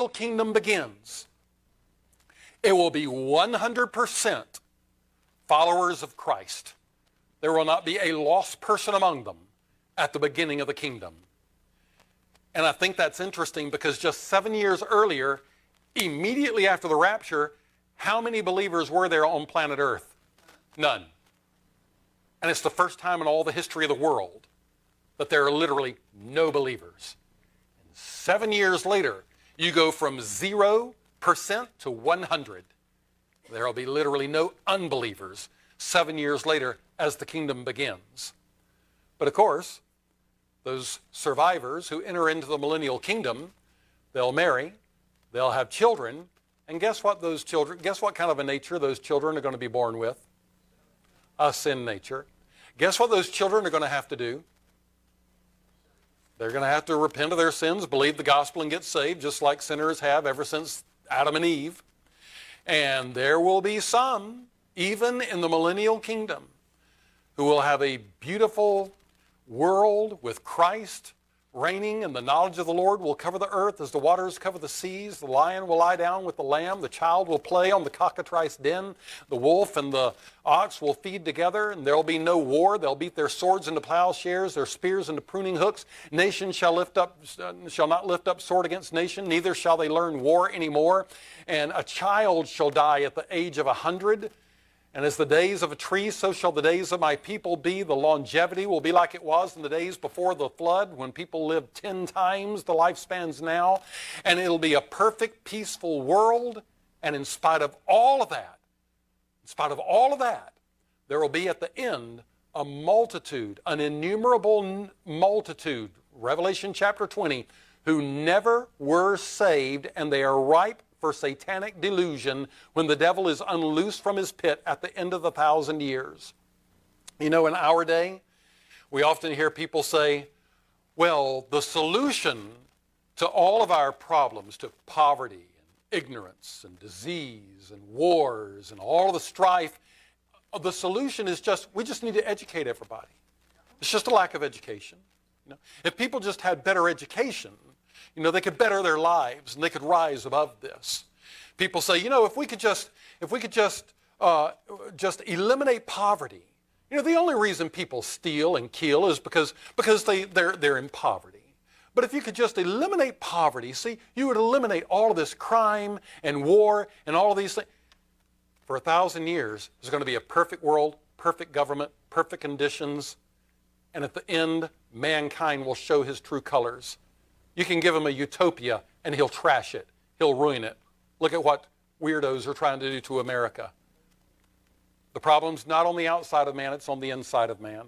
kingdom begins, it will be 100% followers of Christ. There will not be a lost person among them at the beginning of the kingdom. And I think that's interesting because just 7 years earlier, immediately after the rapture, how many believers were there on planet Earth? None. And it's the first time in all the history of the world that there are literally no believers. And 7 years later, you go from 0% to 100. There will be literally no unbelievers 7 years later as the kingdom begins. But of course, those survivors who enter into the millennial kingdom, they'll marry, they'll have children, and guess what kind of a nature those children are going to be born with? A sin nature. Guess what those children are going to have to do? They're going to have to repent of their sins, believe the gospel, and get saved, just like sinners have ever since Adam and Eve. And there will be some, even in the millennial kingdom, who will have a beautiful world with Christ reigning, and the knowledge of the Lord will cover the earth as the waters cover the seas. The lion will lie down with the lamb. The child will play on the cockatrice den. The wolf and the ox will feed together, and there will be no war. They'll beat their swords into plowshares, their spears into pruning hooks. Nation shall not lift up sword against nation, neither shall they learn war anymore. And a child shall die at the age of 100. And as the days of a tree, so shall the days of my people be. The longevity will be like it was in the days before the flood, when people lived 10 times the lifespans now. And it'll be a perfect, peaceful world. And in spite of all of that, there will be at the end a multitude, an innumerable multitude, Revelation chapter 20, who never were saved, and they are ripe for satanic delusion when the devil is unloosed from his pit at the end of the 1,000 years. You know, in our day, we often hear people say, well, the solution to all of our problems, to poverty and ignorance and disease and wars and all of the strife, the solution is we just need to educate everybody. It's just a lack of education. You know, if people just had better education, they could better their lives and they could rise above this. People say, if we could just eliminate poverty. The only reason people steal and kill is because they're in poverty. But if you could just eliminate poverty, see, you would eliminate all of this crime and war and all of these things. For 1,000 years, there's going to be a perfect world, perfect government, perfect conditions, and at the end, mankind will show his true colors. You can give him a utopia, and he'll trash it. He'll ruin it. Look at what weirdos are trying to do to America. The problem's not on the outside of man, it's on the inside of man.